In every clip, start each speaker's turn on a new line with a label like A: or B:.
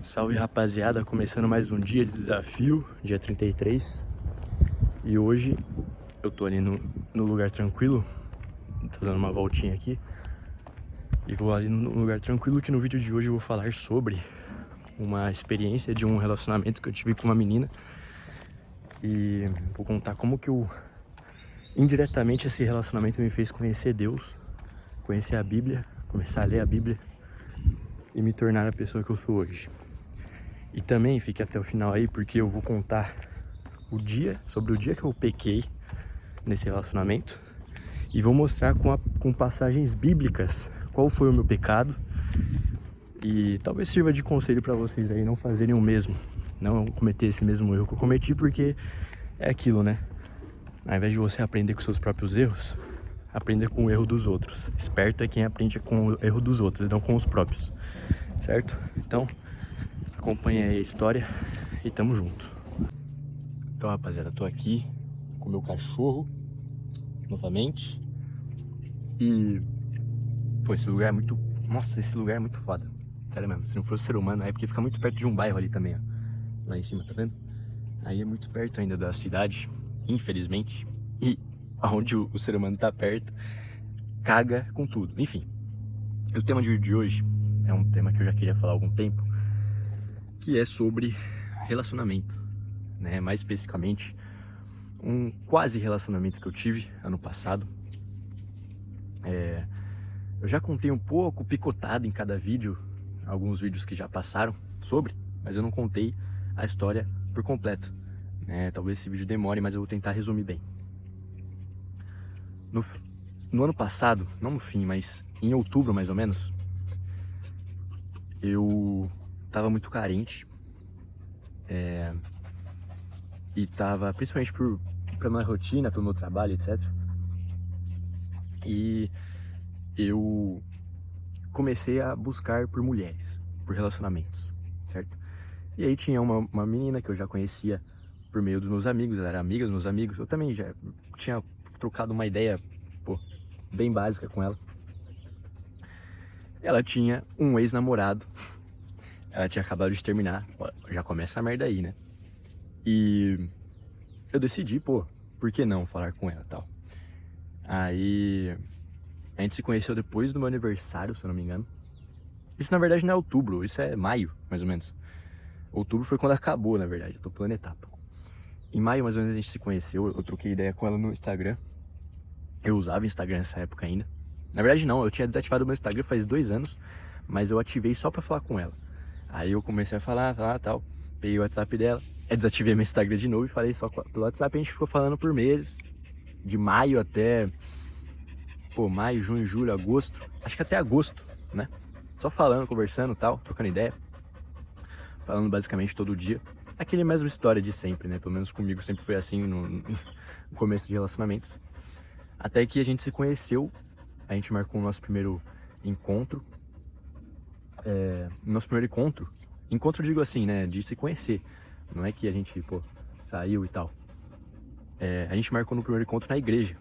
A: Salve rapaziada, começando mais um dia de desafio, dia 33. E hoje eu tô ali no lugar tranquilo, tô dando uma voltinha aqui. E vou ali no lugar tranquilo que no vídeo de hoje eu vou falar sobre uma experiência de um relacionamento que eu tive com uma menina. E vou contar como que indiretamente esse relacionamento me fez conhecer Deus, conhecer a Bíblia, começar a ler a Bíblia e me tornar a pessoa que eu sou hoje. E também fique até o final aí, porque eu vou contar sobre o dia que eu pequei nesse relacionamento e vou mostrar com passagens bíblicas qual foi o meu pecado e talvez sirva de conselho para vocês aí não fazerem o mesmo, não cometer esse mesmo erro que eu cometi, porque é aquilo, né? Ao invés de você aprender com seus próprios erros, aprenda com o erro dos outros. Esperto é quem aprende com o erro dos outros e não com os próprios, certo? Então, acompanha aí a história e tamo junto. Então, rapaziada, tô aqui com meu cachorro novamente. E, pô, esse lugar é muito... Nossa, esse lugar é muito foda. Sério mesmo, se não fosse ser humano, é porque fica muito perto de um bairro ali também, ó. Lá em cima, tá vendo? Aí é muito perto ainda da cidade, infelizmente. E aonde o ser humano tá perto, caga com tudo. Enfim, o tema de hoje é um tema que eu já queria falar há algum tempo, que é sobre relacionamento, né? Mais especificamente, um quase relacionamento que eu tive ano passado. Eu já contei um pouco, picotado em cada vídeo, alguns vídeos que já passaram sobre, mas eu não contei a história por completo, né? Talvez esse vídeo demore, mas eu vou tentar resumir bem. No ano passado, não no fim, mas em outubro mais ou menos, eu tava muito carente, e tava, principalmente pela minha rotina, pelo meu trabalho, etc. E eu comecei a buscar por mulheres, por relacionamentos, certo? E aí tinha uma menina que eu já conhecia por meio dos meus amigos, ela era amiga dos meus amigos, eu também já tinha trocado uma ideia, pô, bem básica com ela. Ela tinha um ex-namorado, ela tinha acabado de terminar, ó, já começa a merda aí, né? E eu decidi, pô, por que não falar com ela e tal? Aí a gente se conheceu depois do meu aniversário, se eu não me engano. Isso na verdade não é outubro, isso é maio, mais ou menos. Outubro foi quando acabou, na verdade, eu tô pulando etapa. Em maio, mais ou menos, a gente se conheceu, eu troquei ideia com ela no Instagram. Eu usava Instagram nessa época ainda. Na verdade não, eu tinha desativado o meu Instagram faz 2 anos, mas eu ativei só pra falar com ela. Aí eu comecei a falar tal, peguei o WhatsApp dela, desativei meu Instagram de novo e falei só pelo WhatsApp. A gente ficou falando por meses, de maio até, pô, maio, junho, julho, agosto, acho que até agosto, né? Só falando, conversando tal, trocando ideia, falando basicamente todo dia. Aquele mesma história de sempre, né? Pelo menos comigo sempre foi assim no começo de relacionamentos. Até que a gente se conheceu, a gente marcou o nosso primeiro encontro. Nosso primeiro encontro digo assim, né? De se conhecer. Não é que a gente, pô, saiu e tal. A gente marcou no primeiro encontro na igreja.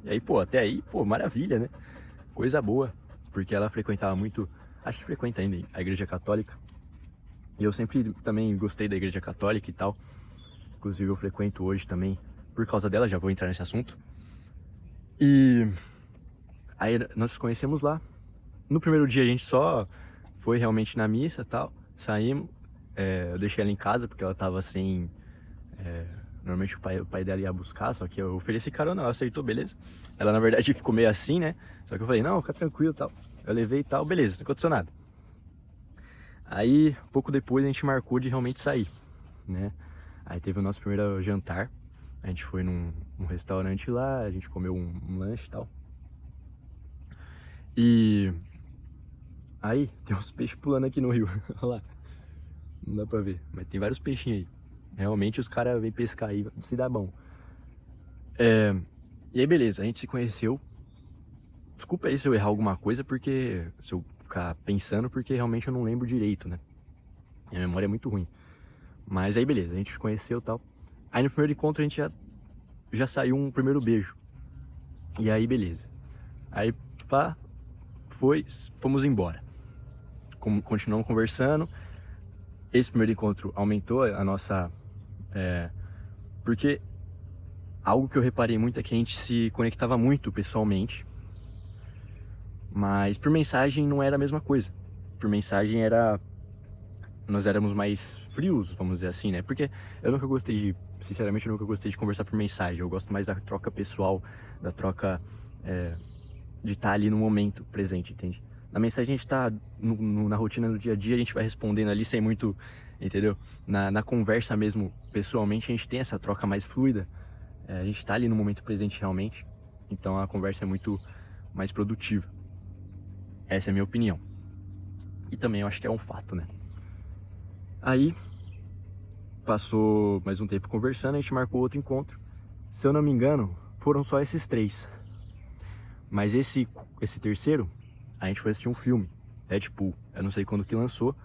A: E aí, pô, até aí, pô, maravilha, né? Coisa boa. Porque ela frequentava muito, acho que frequenta ainda a igreja católica. E eu sempre também gostei da igreja católica e tal. Inclusive eu frequento hoje também por causa dela, já vou entrar nesse assunto. E aí nós nos conhecemos lá. No primeiro dia a gente só foi realmente na missa e tal. Saímos. Eu deixei ela em casa porque ela tava sem... Normalmente o pai dela ia buscar, só que eu ofereci carona, ela aceitou, beleza. Ela na verdade ficou meio assim, né? Só que eu falei, não, fica tranquilo e tal. Eu levei e tal, beleza, não aconteceu nada. Aí, pouco depois a gente marcou de realmente sair, né? Aí teve o nosso primeiro jantar. A gente foi num restaurante lá, a gente comeu um lanche e tal. E aí tem uns peixes pulando aqui no rio, olha lá. Não dá pra ver, mas tem vários peixinhos aí. Realmente os caras vêm pescar aí, se dá bom. E aí beleza, a gente se conheceu. Desculpa aí se eu errar alguma coisa, porque se eu ficar pensando, porque realmente eu não lembro direito, né? Minha memória é muito ruim. Mas aí beleza, a gente se conheceu e tal. Aí no primeiro encontro a gente já saiu um primeiro beijo. E aí beleza. Aí pá, fomos embora. Continuamos conversando. esse primeiro encontro aumentou a nossa... porque algo que eu reparei muito é que a gente se conectava muito pessoalmente, mas por mensagem não era a mesma coisa. Por mensagem nós éramos mais frios, vamos dizer assim, né? Porque eu nunca gostei sinceramente, eu nunca gostei de conversar por mensagem. Eu gosto mais da troca pessoal, da troca de estar ali no momento presente, entende? Na mensagem a gente tá na rotina do dia a dia, a gente vai respondendo ali sem muito, entendeu? Na conversa mesmo, pessoalmente, a gente tem essa troca mais fluida. A gente tá ali no momento presente realmente, então a conversa é muito mais produtiva. Essa é a minha opinião. E também eu acho que é um fato, né? Aí, passou mais um tempo conversando, a gente marcou outro encontro. Se eu não me engano, foram só esses 3. Mas esse terceiro, a gente foi assistir um filme, Deadpool. Eu não sei quando que lançou,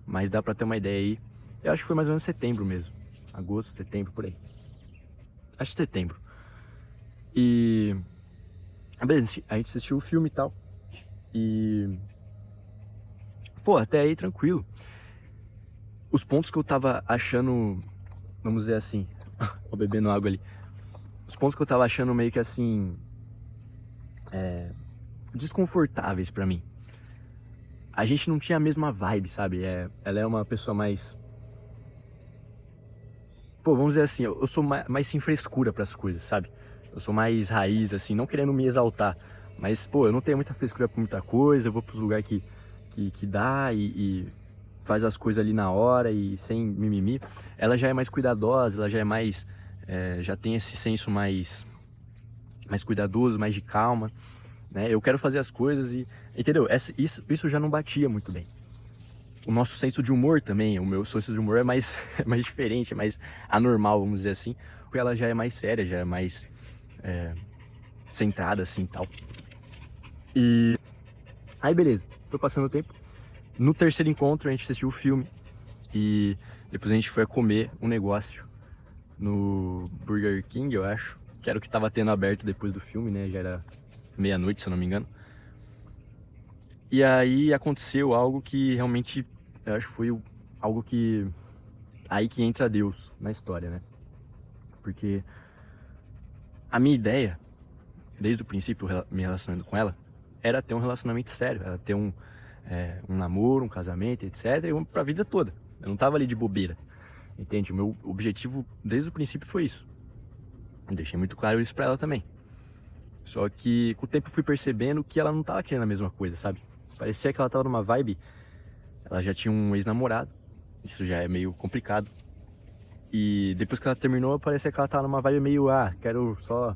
A: mas dá pra ter uma ideia aí. Eu acho que foi mais ou menos setembro mesmo. Agosto, setembro, por aí. Acho que setembro. E... beleza, a gente assistiu o filme e tal. E... pô, até aí tranquilo. Os pontos que eu tava achando, vamos dizer assim, vou bebendo água ali. Os pontos que eu tava achando meio que assim, desconfortáveis pra mim. A gente não tinha a mesma vibe, sabe? Ela é uma pessoa mais... pô, vamos dizer assim, eu sou mais sem frescura pras coisas, sabe? Eu sou mais raiz, assim, não querendo me exaltar. Mas, pô, eu não tenho muita frescura pra muita coisa, eu vou pros lugares que dá e faz as coisas ali na hora e sem mimimi. Ela já é mais cuidadosa, ela já é mais... já tem esse senso mais cuidadoso, mais de calma, né? Eu quero fazer as coisas e... entendeu? Isso já não batia muito bem. O nosso senso de humor também, o meu senso de humor é mais diferente, é mais anormal, vamos dizer assim. Porque ela já é mais séria, já é mais centrada assim e tal. E aí beleza, foi passando o tempo. No terceiro encontro a gente assistiu o filme e depois a gente foi comer um negócio no Burger King, eu acho. Que era o que tava tendo aberto depois do filme, né? Já era meia-noite, se eu não me engano. E aí aconteceu algo que realmente, eu acho que foi algo que... aí que entra Deus na história, né? Porque a minha ideia, desde o princípio, me relacionando com ela, era ter um relacionamento sério, era ter um namoro, um casamento, etc. E pra vida toda. Eu não tava ali de bobeira, entende? O meu objetivo, desde o princípio, foi isso. Eu deixei muito claro isso pra ela também. Só que com o tempo eu fui percebendo que ela não tava querendo a mesma coisa, sabe? Parecia que ela tava numa vibe... ela já tinha um ex-namorado. Isso já é meio complicado. E depois que ela terminou, parecia que ela tava numa vibe meio... quero só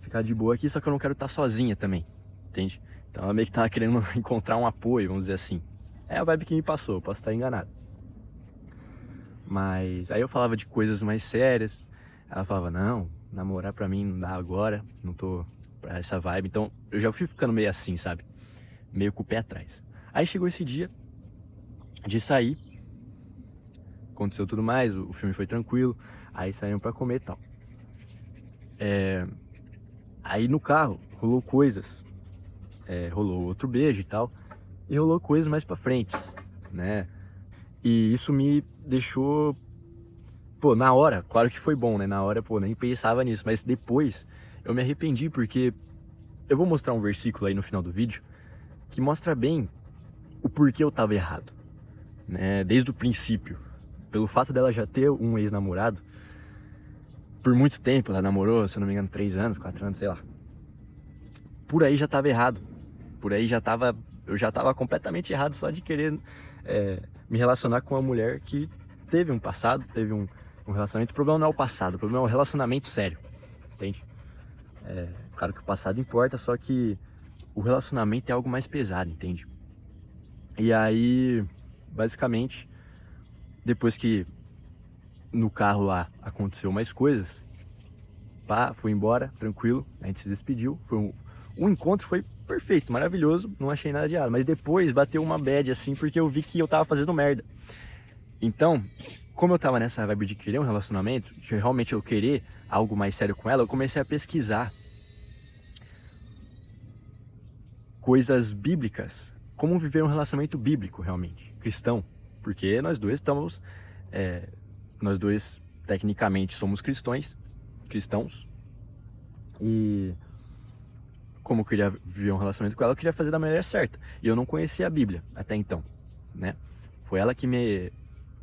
A: ficar de boa aqui, só que eu não quero estar sozinha também, entende? Então ela meio que tava querendo encontrar um apoio, vamos dizer assim. É a vibe que me passou, eu posso estar enganado. Mas aí eu falava de coisas mais sérias. Ela falava, não, namorar pra mim não dá agora, não tô pra essa vibe. Então eu já fui ficando meio assim, sabe? Meio com o pé atrás. Aí chegou esse dia de sair. Aconteceu tudo mais, o filme foi tranquilo. Aí saímos pra comer e tal. Aí no carro rolou coisas. Rolou outro beijo e tal. E rolou coisas mais pra frente, né? E isso me deixou... pô, na hora, claro que foi bom, né? Na hora, pô, nem pensava nisso. Mas depois eu me arrependi porque... eu vou mostrar um versículo aí no final do vídeo que mostra bem o porquê eu tava errado, né? Desde o princípio. Pelo fato dela já ter um ex-namorado, por muito tempo, ela namorou, se eu não me engano, 3 anos, 4 anos, sei lá. Por aí já tava errado. Por aí eu já tava completamente errado só de querer me relacionar com uma mulher que teve um passado, teve um relacionamento. O problema não é o passado, o problema é o relacionamento sério, entende? Claro que o passado importa, só que o relacionamento é algo mais pesado, entende? E aí, basicamente, depois que no carro lá aconteceu mais coisas, pá, fui embora, tranquilo, a gente se despediu. Foi um encontro foi perfeito, maravilhoso, não achei nada de errado. Mas depois bateu uma bad assim, porque eu vi que eu tava fazendo merda. Então, como eu tava nessa vibe de querer um relacionamento, de realmente eu querer algo mais sério com ela, eu comecei a pesquisar coisas bíblicas, como viver um relacionamento bíblico realmente, cristão, porque nós dois tecnicamente somos cristãos, e como eu queria viver um relacionamento com ela, eu queria fazer da maneira certa, e eu não conhecia a Bíblia até então, né? Foi ela que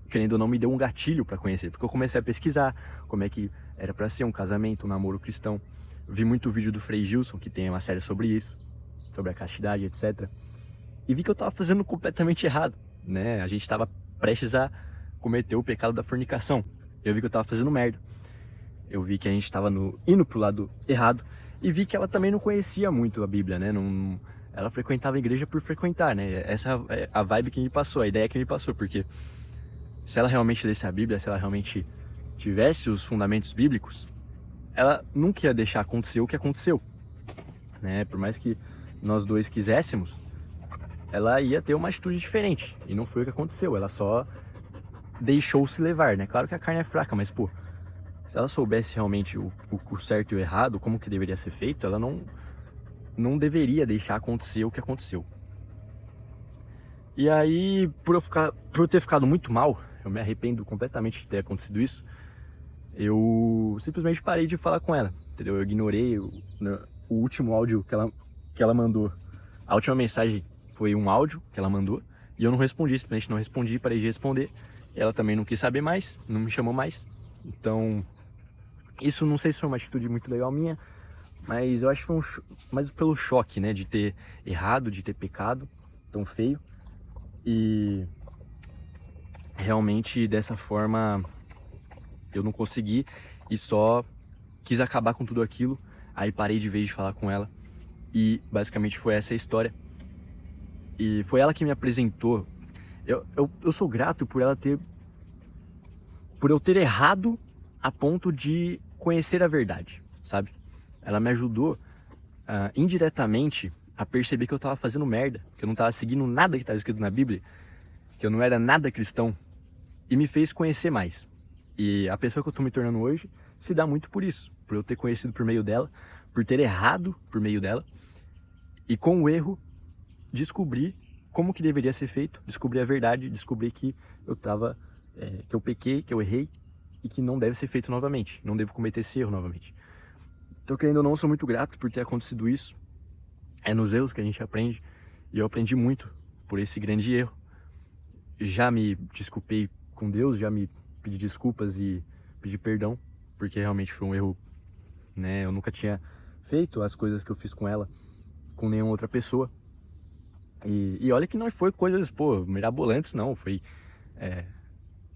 A: querendo ou não, me deu um gatilho para conhecer, porque eu comecei a pesquisar como é que era para ser um casamento, um namoro cristão. Vi muito vídeo do Frei Gilson, que tem uma série sobre isso, sobre a castidade, etc. E vi que eu tava fazendo completamente errado, né? A gente tava prestes a cometer o pecado da fornicação. Eu vi que eu tava fazendo merda. Eu vi que a gente tava indo pro lado errado. E vi que ela também não conhecia muito a Bíblia, né? Ela frequentava a igreja por frequentar, né? Essa é a vibe que me passou, a ideia que me passou, porque se ela realmente lesse a Bíblia, se ela realmente tivesse os fundamentos bíblicos, ela nunca ia deixar acontecer o que aconteceu, né? Por mais que nós dois quiséssemos, ela ia ter uma atitude diferente, e não foi o que aconteceu, ela só deixou-se levar, né? Claro que a carne é fraca, mas pô, se ela soubesse realmente o certo e o errado, como que deveria ser feito, ela não deveria deixar acontecer o que aconteceu. E aí, por eu ter ficado muito mal, eu me arrependo completamente de ter acontecido isso, eu simplesmente parei de falar com ela, entendeu? Eu ignorei o último áudio que ela mandou. A última mensagem foi um áudio que ela mandou, e eu não respondi, simplesmente não respondi, parei de responder. Ela também não quis saber mais, não me chamou mais. Então, isso não sei se foi uma atitude muito legal minha, mas eu acho que foi mais pelo choque, né, de ter errado, de ter pecado tão feio. E realmente dessa forma eu não consegui e só quis acabar com tudo aquilo. Aí parei de vez de falar com ela e basicamente foi essa a história. E foi ela que me apresentou. Eu sou grato por eu ter errado a ponto de conhecer a verdade, sabe? Ela me ajudou indiretamente a perceber que eu tava fazendo merda, que eu não tava seguindo nada que estava escrito na Bíblia, que eu não era nada cristão, e me fez conhecer mais. E a pessoa que eu tô me tornando hoje se dá muito por isso, por eu ter conhecido por meio dela, por ter errado por meio dela, e com o erro descobrir como que deveria ser feito, descobrir a verdade, descobrir que que eu pequei, que eu errei, e que não deve ser feito novamente, não devo cometer esse erro novamente. Então, querendo ou não, sou muito grato por ter acontecido isso. É nos erros que a gente aprende, e eu aprendi muito por esse grande erro. Já me desculpei com Deus, já me pedi desculpas e pedi perdão, porque realmente foi um erro, né? Eu nunca tinha feito as coisas que eu fiz com ela, com nenhuma outra pessoa. E olha que não foi coisas, pô, mirabolantes, não. Foi,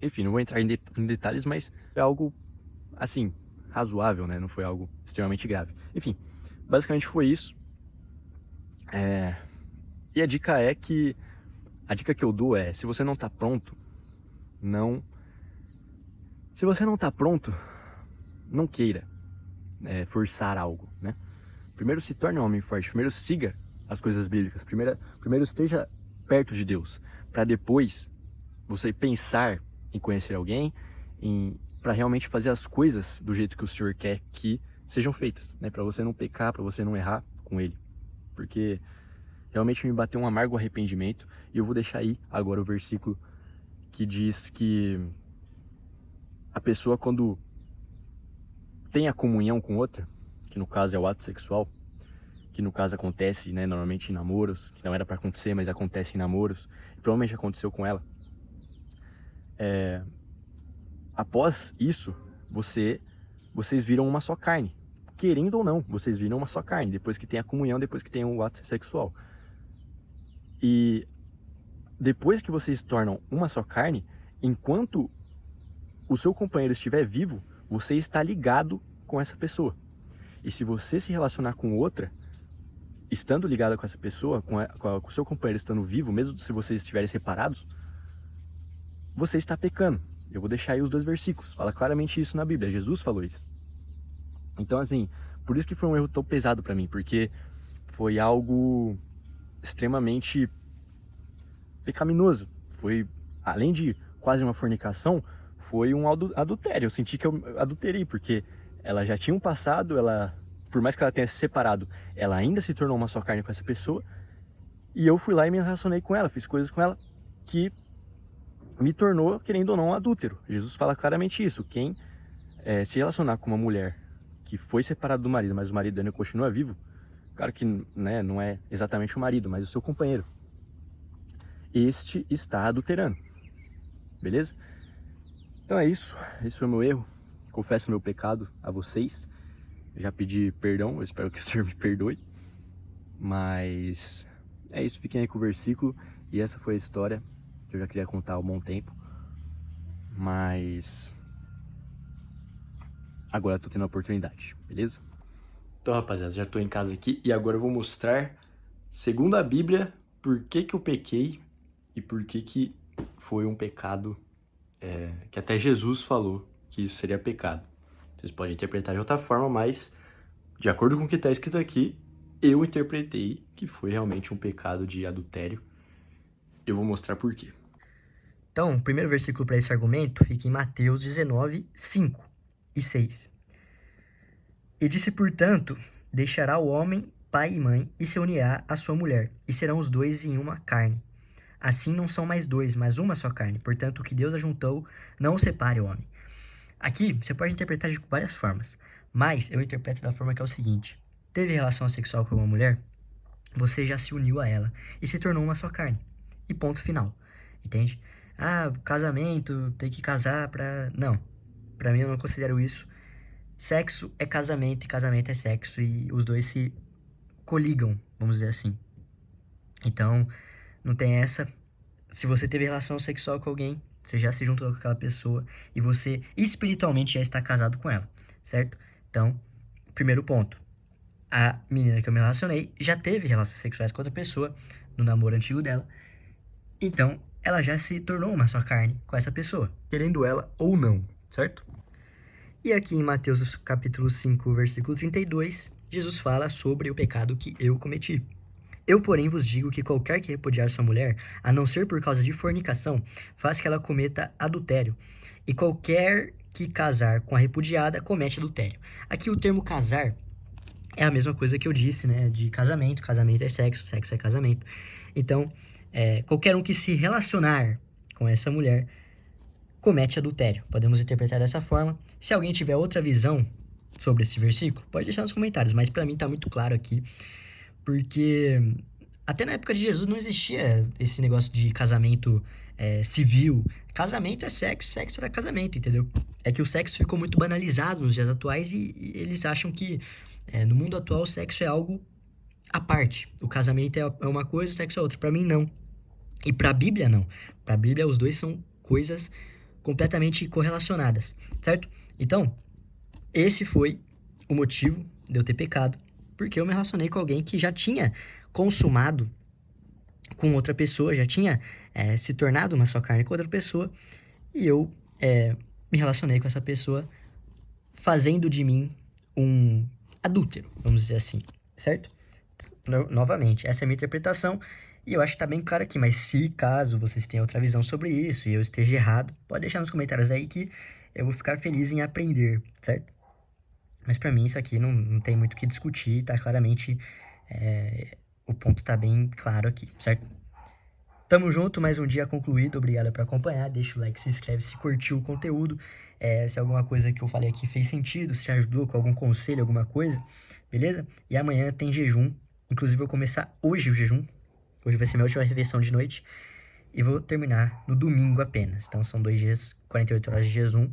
A: enfim, não vou entrar em detalhes, mas é algo, assim, razoável, né? Não foi algo extremamente grave. Enfim, basicamente foi isso. E a dica que eu dou é, se você não tá pronto, se você não tá pronto, não queira forçar algo, né? Primeiro se torne um homem forte, primeiro siga as coisas bíblicas, primeiro esteja perto de Deus, para depois você pensar em conhecer alguém, para realmente fazer as coisas do jeito que o Senhor quer que sejam feitas, né? Para você não pecar, para você não errar com Ele, porque realmente me bateu um amargo arrependimento. E eu vou deixar aí agora o versículo que diz que a pessoa, quando tem a comunhão com outra, que no caso é o ato sexual, que no caso acontece, né, normalmente em namoros, que não era para acontecer, mas acontece em namoros, e provavelmente aconteceu com ela. Após isso, vocês viram uma só carne. Querendo ou não, vocês viram uma só carne, depois que tem a comunhão, depois que tem o ato sexual. E depois que vocês se tornam uma só carne, enquanto o seu companheiro estiver vivo, você está ligado com essa pessoa. E se você se relacionar com outra, estando ligado com essa pessoa, com o seu companheiro estando vivo, mesmo se vocês estiverem separados, você está pecando. Eu vou deixar aí os 2 versículos. Fala claramente isso na Bíblia. Jesus falou isso. Então, assim, por isso que foi um erro tão pesado para mim, porque foi algo extremamente pecaminoso. Foi, além de quase uma fornicação, foi um adultério. Eu senti que eu adulterei, porque ela já tinha um passado, por mais que ela tenha se separado, ela ainda se tornou uma só carne com essa pessoa, e eu fui lá e me relacionei com ela, fiz coisas com ela que me tornou, querendo ou não, um adúltero. Jesus fala claramente isso. Quem se relacionar com uma mulher que foi separada do marido, mas o marido ainda continua vivo, claro que, né, não é exatamente o marido, mas o seu companheiro, este está adulterando, beleza? Então é isso, esse foi o meu erro. Confesso meu pecado a vocês. Já pedi perdão, eu espero que o Senhor me perdoe. Mas é isso, fiquem aí com o versículo. E essa foi a história que eu já queria contar há um bom tempo. Mas agora eu tô tendo a oportunidade, beleza? Então, rapaziada, já tô em casa aqui e agora eu vou mostrar, segundo a Bíblia, por que eu pequei e por que foi um pecado que até Jesus falou que isso seria pecado. Vocês podem interpretar de outra forma, mas de acordo com o que está escrito aqui, eu interpretei que foi realmente um pecado de adultério. Eu vou mostrar por quê.
B: Então, o primeiro versículo para esse argumento fica em Mateus 19, 5 e 6. E disse, portanto, deixará o homem pai e mãe e se unirá à sua mulher, e serão os dois em uma carne. Assim não são mais dois, mas uma só carne. Portanto, o que Deus ajuntou, não o separe o homem. Aqui, você pode interpretar de várias formas, mas eu interpreto da forma que é o seguinte. Teve relação sexual com uma mulher, você já se uniu a ela e se tornou uma só carne. E ponto final, entende? Ah, casamento, tem que casar pra... Não, pra mim eu não considero isso. Sexo é casamento e casamento é sexo e os dois se coligam, vamos dizer assim. Então, não tem essa. Se você teve relação sexual com alguém, você já se juntou com aquela pessoa e você espiritualmente já está casado com ela, certo? Então, primeiro ponto. A menina que eu me relacionei já teve relações sexuais com outra pessoa no namoro antigo dela. Então, ela já se tornou uma só carne com essa pessoa, querendo ela ou não, certo? E aqui em Mateus capítulo 5, versículo 32, Jesus fala sobre o pecado que eu cometi. Eu, porém, vos digo que qualquer que repudiar sua mulher, a não ser por causa de fornicação, faz que ela cometa adultério. E qualquer que casar com a repudiada, comete adultério. Aqui o termo casar é a mesma coisa que eu disse, né? De casamento. Casamento é sexo, sexo é casamento. Então, qualquer um que se relacionar com essa mulher comete adultério. Podemos interpretar dessa forma. Se alguém tiver outra visão sobre esse versículo, pode deixar nos comentários. Mas para mim tá muito claro aqui. Porque até na época de Jesus não existia esse negócio de casamento civil. Casamento é sexo, sexo era casamento, entendeu? É que o sexo ficou muito banalizado nos dias atuais e eles acham que no mundo atual o sexo é algo à parte. O casamento é uma coisa, o sexo é outra. Pra mim, não. E pra Bíblia, não. Pra Bíblia, os dois são coisas completamente correlacionadas, certo? Então, esse foi o motivo de eu ter pecado. Porque eu me relacionei com alguém que já tinha consumado com outra pessoa, já tinha se tornado uma só carne com outra pessoa, e eu me relacionei com essa pessoa fazendo de mim um adúltero, vamos dizer assim, certo? Novamente, essa é a minha interpretação, e eu acho que tá bem claro aqui, mas se caso vocês tenham outra visão sobre isso e eu esteja errado, pode deixar nos comentários aí que eu vou ficar feliz em aprender, certo? Mas pra mim isso aqui não tem muito o que discutir, tá claramente, o ponto tá bem claro aqui, certo? Tamo junto, mais um dia concluído, obrigado por acompanhar, deixa o like, se inscreve se curtiu o conteúdo, se alguma coisa que eu falei aqui fez sentido, se te ajudou com algum conselho, alguma coisa, beleza? E amanhã tem jejum, inclusive eu vou começar hoje o jejum, hoje vai ser minha última refeição de noite, e vou terminar no domingo apenas, então são 2 dias, 48 horas de jejum,